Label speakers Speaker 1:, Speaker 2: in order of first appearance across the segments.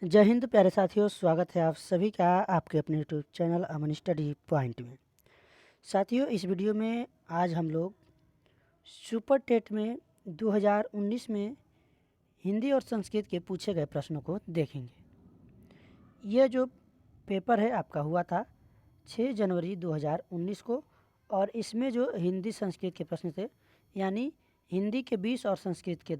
Speaker 1: जय हिंद प्यारे साथियों, स्वागत है आप सभी का आपके अपने यूट्यूब चैनल अमन स्टडी पॉइंट में। साथियों, इस वीडियो में आज हम लोग सुपर टेट में 2019 में हिंदी और संस्कृत के पूछे गए प्रश्नों को देखेंगे। यह जो पेपर है आपका हुआ था 6 जनवरी 2019 को, और इसमें जो हिंदी संस्कृत के प्रश्न थे, यानी हिंदी के 20 और संस्कृत के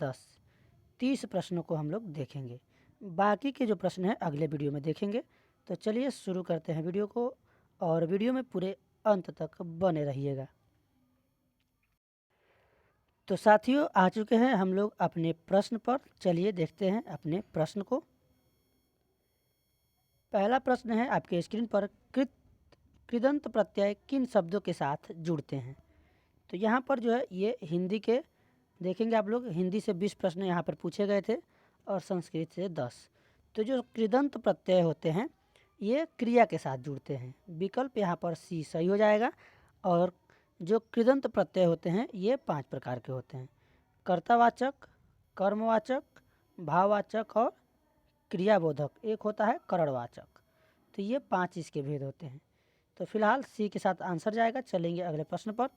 Speaker 1: 30 प्रश्नों को हम लोग देखेंगे। बाकी के जो प्रश्न हैं अगले वीडियो में देखेंगे। तो चलिए शुरू करते हैं वीडियो को, और वीडियो में पूरे अंत तक बने रहिएगा। तो साथियों, आ चुके हैं हम लोग अपने प्रश्न पर। चलिए देखते हैं अपने प्रश्न को। पहला प्रश्न है आपके स्क्रीन पर, कृदंत प्रत्यय किन शब्दों के साथ जुड़ते हैं? तो यहाँ पर जो है ये हिंदी के देखेंगे आप लोग। हिंदी से 20 प्रश्न यहाँ पर पूछे गए थे और संस्कृत से 10। तो जो कृदंत प्रत्यय होते हैं ये क्रिया के साथ जुड़ते हैं। विकल्प यहाँ पर सी सही हो जाएगा। और जो कृदंत प्रत्यय होते हैं ये 5 प्रकार के होते हैं: कर्तावाचक, कर्मवाचक, भाववाचक और क्रियाबोधक। एक होता है करणवाचक। तो ये 5 इसके भेद होते हैं। तो फिलहाल सी के साथ आंसर जाएगा। चलेंगे अगले प्रश्न पर।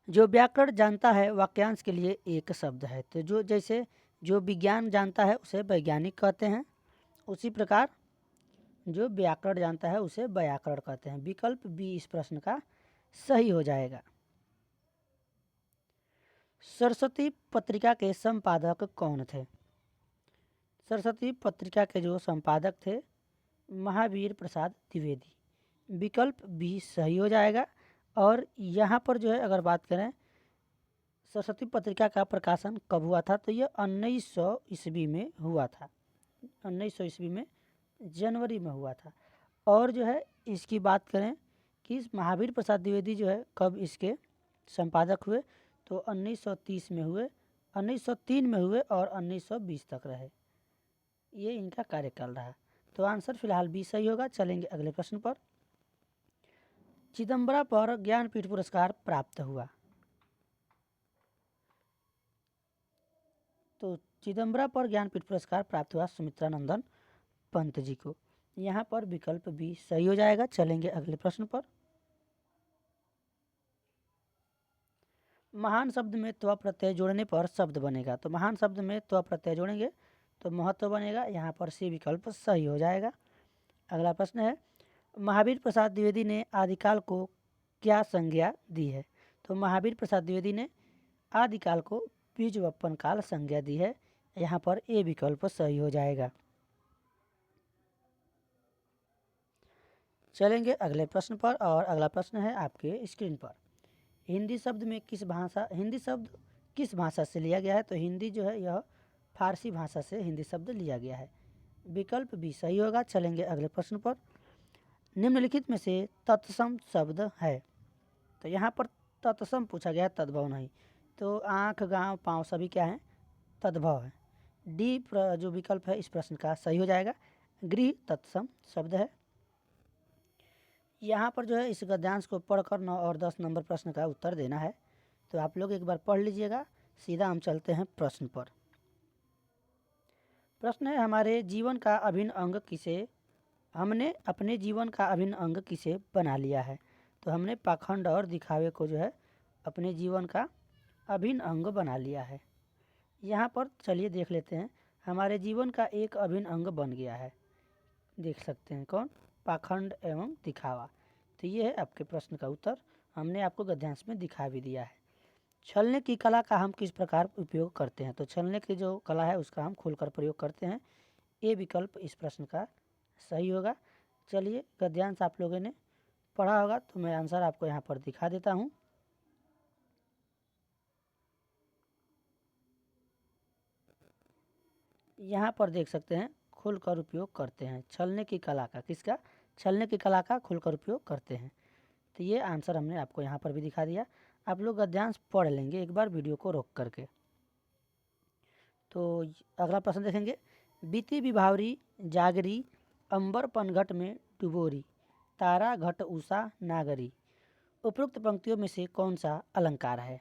Speaker 1: जो व्याकरण जानता है वाक्यांश के लिए एक शब्द है। तो जो जैसे जो विज्ञान जानता है उसे वैज्ञानिक कहते हैं, उसी प्रकार जो व्याकरण जानता है उसे व्याकरण कहते हैं। विकल्प बी इस प्रश्न का सही हो जाएगा। सरस्वती पत्रिका के संपादक कौन थे? सरस्वती पत्रिका के जो संपादक थे महावीर प्रसाद द्विवेदी। विकल्प बी सही हो जाएगा। और यहाँ पर जो है अगर बात करें सरस्वती पत्रिका का प्रकाशन कब हुआ था, तो यह 1900 ईस्वी में हुआ था। 1900 ईस्वी में जनवरी में हुआ था। और जो है इसकी बात करें कि महावीर प्रसाद द्विवेदी जो है कब इसके संपादक हुए, तो 1930 में हुए, 1903 में हुए और 1920 तक रहे। ये इनका कार्यकाल रहा। तो आंसर फिलहाल बी सही होगा। चलेंगे अगले प्रश्न पर। चिदम्बरा पर ज्ञानपीठ पुरस्कार प्राप्त हुआ। तो चिदम्बरा पर ज्ञानपीठ पुरस्कार प्राप्त हुआ सुमित्रानंदन पंत जी को। यहाँ पर विकल्प बी सही हो जाएगा। चलेंगे अगले प्रश्न पर। महान शब्द में त्व प्रत्यय जोड़ने पर शब्द बनेगा। तो महान शब्द में त्व प्रत्यय जोड़ेंगे तो महत्व बनेगा। यहाँ पर सी विकल्प सही हो जाएगा। अगला प्रश्न है, महावीर प्रसाद द्विवेदी ने आदिकाल को क्या संज्ञा दी है? तो महावीर प्रसाद द्विवेदी ने आदिकाल को बीजवपन काल संज्ञा दी है। यहाँ पर ए विकल्प सही हो जाएगा। चलेंगे अगले प्रश्न पर, और अगला प्रश्न है आपके स्क्रीन पर। हिंदी शब्द किस भाषा से लिया गया है? तो हिंदी जो है यह फारसी भाषा से हिंदी शब्द लिया गया है। विकल्प भी सही होगा। चलेंगे अगले प्रश्न पर। निम्नलिखित में से तत्सम शब्द है। तो यहाँ पर तत्सम पूछा गया है, तद्भव नहीं। तो आँख, गाँव, पाँव सभी क्या हैं? तद्भव है। डी जो विकल्प है इस प्रश्न का सही हो जाएगा। गृह तत्सम शब्द है। यहाँ पर जो है इस गद्यांश को पढ़कर 9 और 10 नंबर प्रश्न का उत्तर देना है। तो आप लोग एक बार पढ़ लीजिएगा। सीधा हम चलते हैं प्रश्न पर। प्रश्न है, हमने अपने जीवन का अभिन्न अंग किसे बना लिया है? तो हमने पाखंड और दिखावे को जो है अपने जीवन का अभिन्न अंग बना लिया है। यहाँ पर चलिए देख लेते हैं। हमारे जीवन का एक अभिन्न अंग बन गया है, देख सकते हैं कौन? पाखंड एवं दिखावा। तो ये है आपके प्रश्न का उत्तर। हमने आपको गद्यांश में दिखा भी दिया है। छलने की कला का हम किस प्रकार उपयोग करते हैं? तो छलने की जो कला है उसका हम खुलकर प्रयोग करते हैं। ए विकल्प इस प्रश्न का सही होगा। चलिए गद्यांश आप लोगों ने पढ़ा होगा तो मैं आंसर आपको यहाँ पर दिखा देता हूँ। यहाँ पर देख सकते हैं खुलकर उपयोग करते हैं। छलने की कला का, किसका? छलने की कला का खुलकर उपयोग करते हैं। तो ये आंसर हमने आपको यहाँ पर भी दिखा दिया। आप लोग गद्यांश पढ़ लेंगे एक बार वीडियो को रोक करके। तो अगला प्रश्न देखेंगे। बीती विभावरी जागरी अंबर पनघट में डुबोरी, तारा घट उषा नागरी। उपरोक्त पंक्तियों में से कौन सा अलंकार है?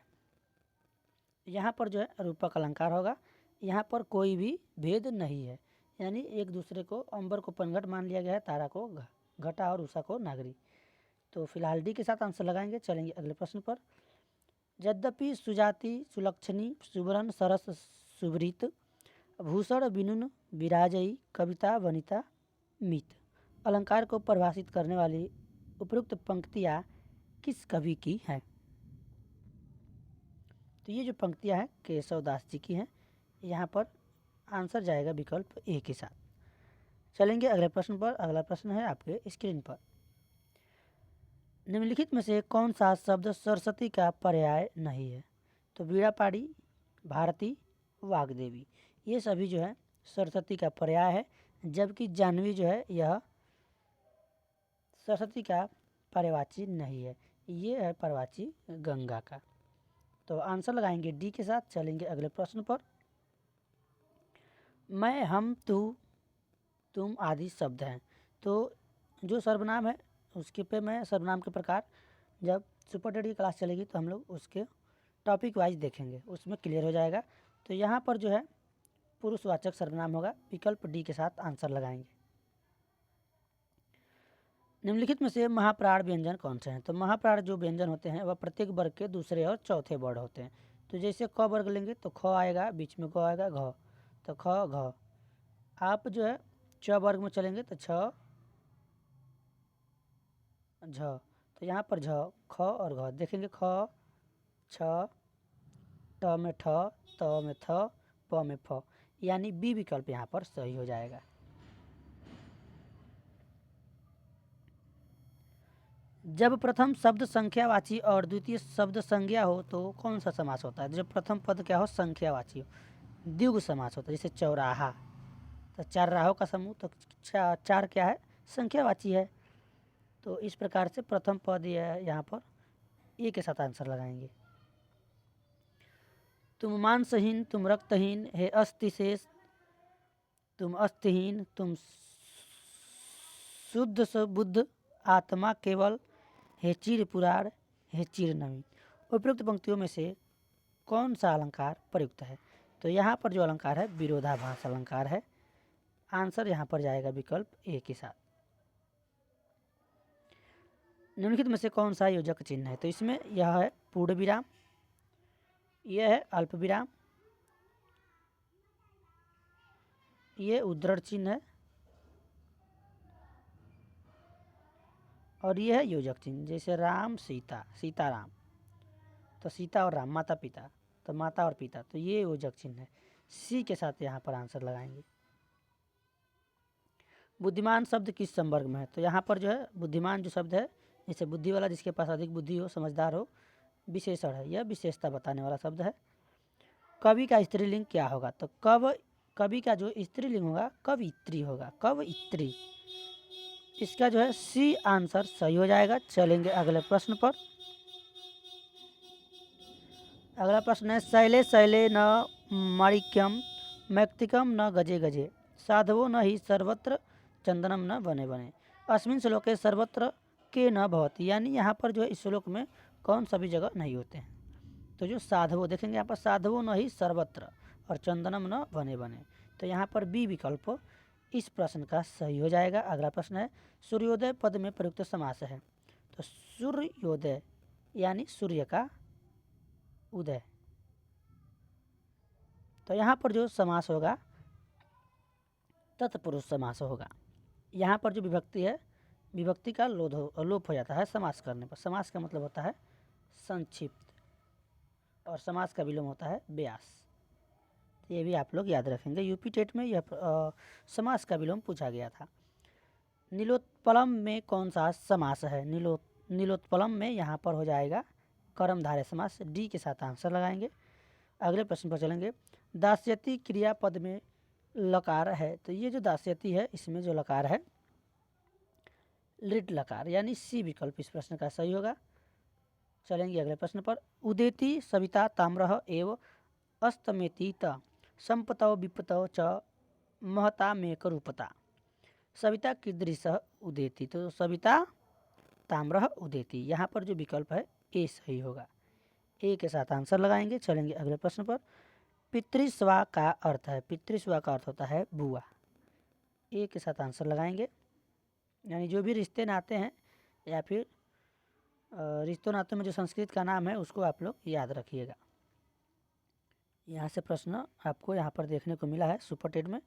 Speaker 1: यहाँ पर जो है रूपक अलंकार होगा। यहाँ पर कोई भी भेद नहीं है। यानी एक दूसरे को, अंबर को पनघट मान लिया गया है, तारा को घटा और उषा को नागरी। तो फिलहाल डी के साथ आंसर लगाएंगे। चलेंगे अगले प्रश्न पर। यद्यपि सुजाति सुलक्षणी सुवर्ण सरस सुवृत भूषण विनुन विराजई कविता वनिता मित, अलंकार को परिभाषित करने वाली उपयुक्त पंक्तियाँ किस कवि की हैं? तो ये जो पंक्तियाँ हैं केशव दास जी की हैं। यहाँ पर आंसर जाएगा विकल्प ए के साथ। चलेंगे अगले प्रश्न पर। अगला प्रश्न है आपके स्क्रीन पर। निम्नलिखित में से कौन सा शब्द सरस्वती का पर्याय नहीं है? तो वीणापाणी, भारती, वाग्देवी, ये सभी जो है सरस्वती का पर्याय है, जबकि जाह्नवी जो है यह सरस्वती का पर्यायवाची नहीं है, ये है पर्यायवाची गंगा का। तो आंसर लगाएंगे डी के साथ। चलेंगे अगले प्रश्न पर। मैं, हम, तू, तुम आदि शब्द हैं। तो जो सर्वनाम है उसके पे मैं सर्वनाम के प्रकार जब सुपर टेट की क्लास चलेगी तो हम लोग उसके टॉपिक वाइज देखेंगे, उसमें क्लियर हो जाएगा। तो यहाँ पर जो है पुरुषवाचक सर्वनाम होगा। विकल्प डी के साथ आंसर लगाएंगे। निम्नलिखित में से महाप्राण व्यंजन कौन से हैं? तो महाप्राण जो व्यंजन होते हैं वह प्रत्येक वर्ग के दूसरे और चौथे वर्ण होते हैं। तो जैसे क वर्ग लेंगे तो ख आएगा, बीच में ग आएगा, घ, तो ख घ। आप जो है च वर्ग में चलेंगे तो छ झ, तो यहाँ पर झ, ख और घ देखेंगे। ख, छ, ट में ठ, त में थ, प में फ, यानी बी विकल्प यहाँ पर सही हो जाएगा। जब प्रथम शब्द संख्यावाची और द्वितीय शब्द संज्ञा हो तो कौन सा समास होता है? जब प्रथम पद क्या हो? संख्यावाची हो, द्विगु समास होता है। जैसे चौराहा, तो चार राहों का समूह, तो चार क्या है? संख्यावाची है। तो इस प्रकार से प्रथम पद यहाँ पर ए के साथ आंसर लगाएंगे। तुम मांसहीन, तुम रक्तहीन, हे अस्थिशेष, तुम अस्थिहीन, तुम शुद्ध बुद्ध आत्मा केवल, हे चिर पुराण, हे चिर नवीन। उपयुक्त पंक्तियों में से कौन सा अलंकार प्रयुक्त है? तो यहाँ पर जो अलंकार है विरोधाभास अलंकार है। आंसर यहाँ पर जाएगा विकल्प ए के साथ। निम्नलिखित में से कौन सा योजक चिन्ह है? तो इसमें यह है पूर्ण विराम, यह है अल्प विराम, ये उद्धरण चिन्ह है, और यह है योजक चिन्ह। जैसे राम सीता, सीताराम, तो सीता और राम माता पिता, तो माता और पिता, तो ये योजक चिन्ह है। सी के साथ यहाँ पर आंसर लगाएंगे। बुद्धिमान शब्द किस संवर्ग में है? तो यहाँ पर जो है बुद्धिमान जो शब्द है, जैसे बुद्धि वाला, जिसके पास अधिक बुद्धि हो, समझदार हो, विशेषण है, यह विशेषता बताने वाला शब्द है। कवि का स्त्रीलिंग क्या होगा? तो कवि का जो स्त्रीलिंग होगा कवित्री होगा, कवित्री। इसका जो है सी आंसर सही हो जाएगा। चलेंगे अगले प्रश्न पर। अगला प्रश्न है शैले शैले न माणिक्यम मैक्तिकम न गजे गजे साधवो न ही सर्वत्र चंदनम न बने बने, अस्मिन श्लोके सर्वत्र के न भवति, यानी यहाँ पर जो है इस श्लोक में कौन सभी जगह नहीं होते हैं। तो जो साधवो देखेंगे यहाँ पर साधवो न ही सर्वत्र और चंदनम न बने बने, तो यहाँ पर बी विकल्प इस प्रश्न का सही हो जाएगा। अगला प्रश्न है सूर्योदय पद में प्रयुक्त समास है। तो सूर्योदय यानी सूर्य का उदय, तो यहाँ पर जो समास होगा तत्पुरुष समास होगा। यहाँ पर जो विभक्ति है, विभक्ति का लोप हो जाता है समास करने पर। समास का मतलब होता है संक्षिप्त, और समास का विलोम होता है व्यास। ये भी आप लोग याद रखेंगे, यूपी टेट में यह समास का विलोम पूछा गया था। नीलोत्पलम में कौन सा समास है? नीलोत्पलम में यहाँ पर हो जाएगा कर्मधारय समास। डी के साथ आंसर लगाएंगे। अगले प्रश्न पर चलेंगे। दास्यति क्रियापद में लकार है, तो ये जो दास्यति है इसमें जो लकार है लिट लकार, यानी सी विकल्प इस प्रश्न का सही होगा। चलेंगे अगले प्रश्न पर। उदेति सविता ताम्रः एव अस्तमेति त संपतौ विपतौ च महता मेकरूपता, सविता कीदृशः उदेति, तो सविता ताम्रः उदेति, यहाँ पर जो विकल्प है ए सही होगा। ए के साथ आंसर लगाएंगे। चलेंगे अगले प्रश्न पर। पितृस्वा का अर्थ है, पितृस्वा का अर्थ होता है बुआ, ए के साथ आंसर लगाएंगे। यानी जो भी रिश्ते नाते हैं या फिर रिश्तों नातों में जो संस्कृत का नाम है उसको आप लोग याद रखिएगा। यहाँ से प्रश्न आपको यहाँ पर देखने को मिला है सुपर टेट में।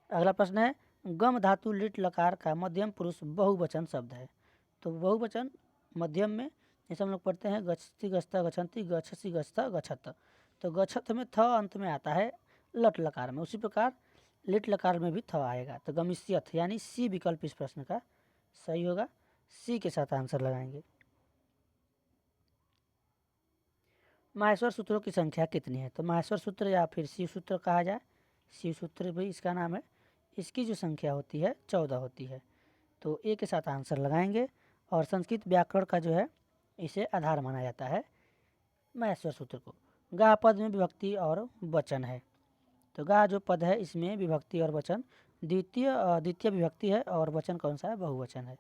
Speaker 1: अगला प्रश्न है गम धातु लिट लकार का मध्यम पुरुष बहुवचन शब्द है। तो बहुवचन मध्यम में जैसे हम लोग पढ़ते हैं गच्छति गच्छता गच्छन्ति गच्छसि गच्छता गच्छत, तो गच्छत में थ अंत में आता है लट लकार में, उसी प्रकार लिट लकार में भी थ आएगा। तो गमिष्यथ यानी सी विकल्प इस प्रश्न का सही होगा। सी के साथ आंसर लगाएंगे। माहेश्वर सूत्रों की संख्या कितनी है? तो माहेश्वर सूत्र या फिर शिव सूत्र कहा जाए, शिव सूत्र भी इसका नाम है, इसकी जो संख्या होती है 14 होती है। तो ए के साथ आंसर लगाएंगे। और संस्कृत व्याकरण का जो है इसे आधार माना जाता है माहेश्वर सूत्र को। गा पद में विभक्ति और वचन है। तो गा जो पद है इसमें विभक्ति और वचन द्वितीय विभक्ति है और वचन कौन सा है? बहुवचन है।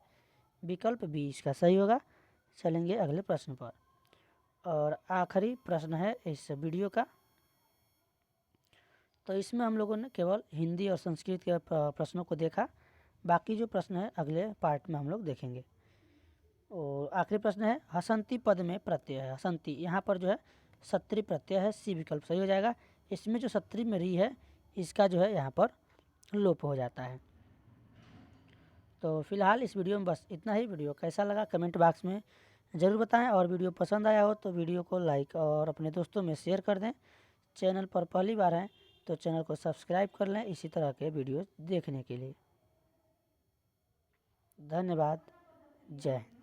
Speaker 1: विकल्प बी इसका सही होगा। चलेंगे अगले प्रश्न पर। और आखिरी प्रश्न है इस वीडियो का। तो इसमें हम लोगों ने केवल हिंदी और संस्कृत के प्रश्नों को देखा, बाकी जो प्रश्न है अगले पार्ट में हम लोग देखेंगे। और आखिरी प्रश्न है हसंती पद में प्रत्यय है। हसंती यहाँ पर जो है सत्री प्रत्यय है, सी विकल्प सही हो जाएगा। इसमें जो सत्री में री है इसका जो है यहाँ पर लोप हो जाता है। तो फिलहाल इस वीडियो में बस इतना ही। वीडियो कैसा लगा कमेंट बॉक्स में ज़रूर बताएं, और वीडियो पसंद आया हो तो वीडियो को लाइक और अपने दोस्तों में शेयर कर दें। चैनल पर पहली बार हैं तो चैनल को सब्सक्राइब कर लें इसी तरह के वीडियो देखने के लिए। धन्यवाद। जय हिंद।